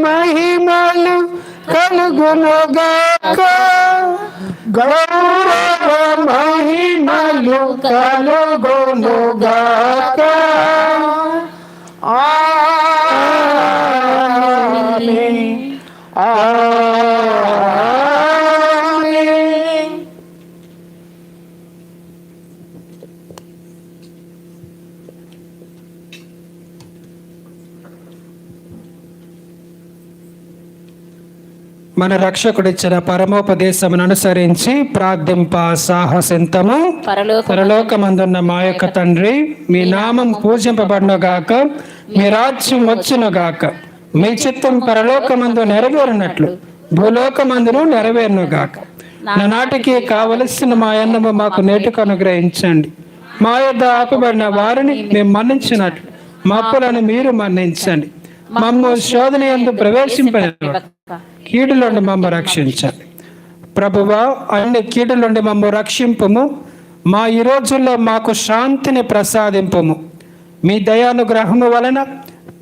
మహిమలు కలుగునుగాక, గౌరవ మహిమలు కలుగునుగాక. ఆమేన్. ఆమేన్. మన రక్షకుడిచ్చిన పరమోపదేశమును అనుసరించి ప్రార్థింప సాహసింతము. పరలోకమందున్న మా యొక్క తండ్రి, మీ నామం పూజింపబడునుగాక, మీ రాజ్యం వచ్చునుగాక, మీ చిత్తం పరలోకమందు నెరవేరినట్లు భూలోకమందును నెరవేరునుగాక. నాటికి కావలసిన మా అన్నము మాకు నేటికి అనుగ్రహించండి. మా యొద్ద ఆపబడిన వారిని మేము మన్నించినట్లు మా అప్పులను మీరు మన్నించండి. మమ్ము శోధన యందు ప్రవేశింపనివ్వక కీడు నుండి మమ్ము రక్షించండి. ప్రభువా, అన్ని కీడు నుండి మమ్ము రక్షింపుము. మా ఈ రోజుల్లో మాకు శాంతిని ప్రసాదింపుము. మీ దయానుగ్రహము వలన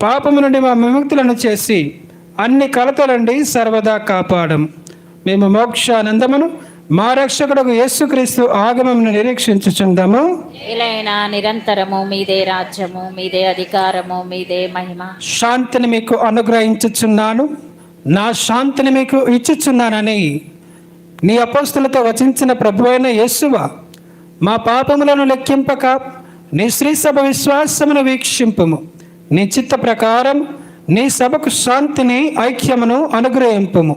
పాపము నుండి మా విముక్తులను చేసి అన్ని కలతల నుండి సర్వదా కాపాడము. మేము మోక్షానందమును మా రక్షకుడు యేసుక్రీస్తు ఆగమమును నిరీక్షించుచుందాము. ఇలానా నిరంతరము మీదే రాజ్యము, మీదే అధికారము, మీదే మహిమ. శాంతిని మీకు అనుగ్రహించుచున్నాను, నా శాంతిని మీకు ఇచ్చుచున్నానని నీ అపోస్తులతో వచించిన ప్రభువైన యేసువా, మా పాపములను లెక్కింపక నీ శ్రీ సభ విశ్వాసమును వీక్షింపుము. నీ చిత్త ప్రకారం నీ సభకు శాంతిని, ఐక్యమును అనుగ్రహింపుము.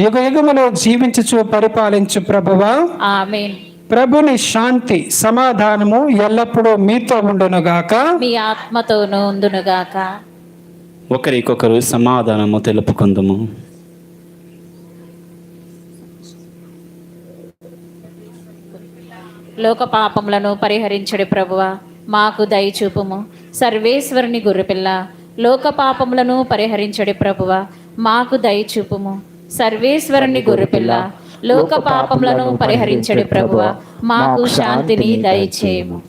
యుగ యుగములో జీవించుచు పరిపాలించు ప్రభువా, ఆమేన్. ప్రభుని శాంతి సమాధానము ఎల్లప్పుడూ మీతో ఉండునుగాక, మీ ఆత్మతోనూ ఉండునుగాక. ఒకరికొకరు సమాధానము తెలుపుకుందుము. లోక పాపములను పరిహరించడి ప్రభువా, మాకు దయచూపుము. సర్వేశ్వరుని గొర్రెపిల్ల, లోక పాపములను పరిహరించడి ప్రభువా, మాకు దయచూపుము. సర్వేశ్వరుని గొర్రెపిల్ల, లోక పాపములను పరిహరించడి ప్రభువా, మాకు శాంతిని దయచేయము.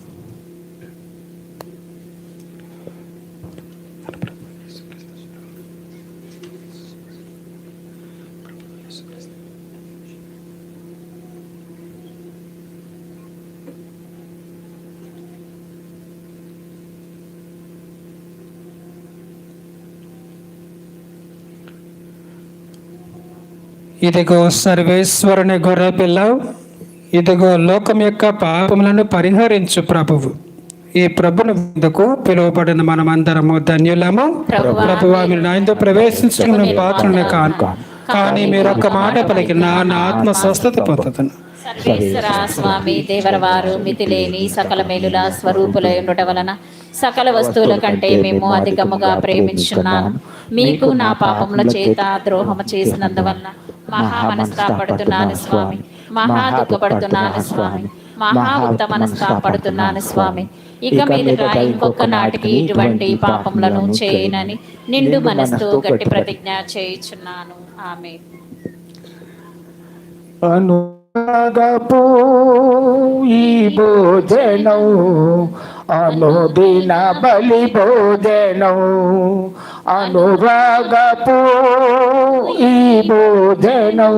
ఇదిగో సర్వేశ్వరుని గొర్రెపిల్ల, ఇదిగో లోకం యొక్క పాపములను పరిహరించు ప్రభువు. ఈ ప్రభుని వద్దకు పిలువబడిన మనమందరము ధన్యులము. ప్రభువా, మీరు నా యందు ప్రవేశించుకున్న పాత్రను కాను, కానీ మీరు ఒక్క మాట పలికిన నా ఆత్మ స్వస్థత పొందుతున్నా. సర్వేశ్వర స్వామి దేవరవారు మితిలేని సకల మేలుల స్వరూపులై ఉండటం వలన సకల వస్తువుల కంటే మేము అధికముగా ప్రేమించున్నాను. మీకు నా పాపముల చేత ద్రోహము చేసినందువలన మహా మనస్తాపడుతున్నాను స్వామి, మహా దుఃఖపడుతున్నాను స్వామి, మహా ఉత్త మనస్తాపడుతున్నాను స్వామి. ఇక మీదట ఇంకొక నాటికి ఇటువంటి పాపములను చేయనని నిండు మనస్తో గట్టి ప్రతిజ్ఞ చేయుచున్నాను. ఆమేన్. అనురాగపు ఈ భోజనం అనుదిన బలి భోజనం, అనురాగపు ఈ భోజనం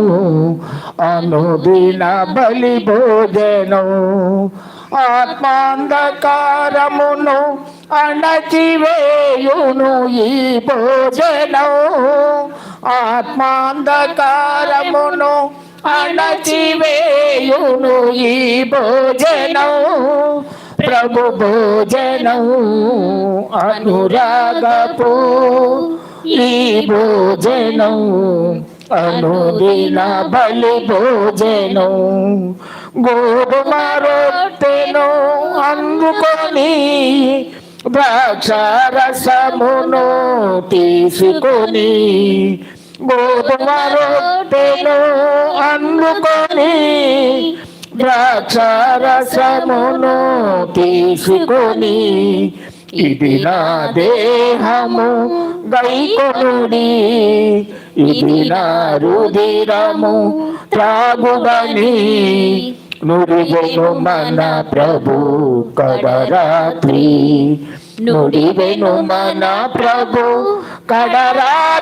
అనుదిన బలి భోజనం. ఆత్మాంధకారమును అణచివేయును ఈ భోజనం, ఆత్మాంధకారమును అణచివేయును ఈ భోజనం. ప్రభు భోజనం అనురాగపు ఈ భోజనం అనుదిన బలి భోజనం. గోధుమ రొట్టెను అందుకొని ద్రాక్షారసమును తీసుకొని, గోధుమ రొట్టెను అందుకొని ద్రాక్షారసమును తీసుకొని, ఇది నా దేహము గైకొనుడి, ఇది నా రుధిరము త్రాగుడని నుడివెను మన ప్రభు కడరాత్రి, నుడివెను మన ప్రభు కడరాత్రి.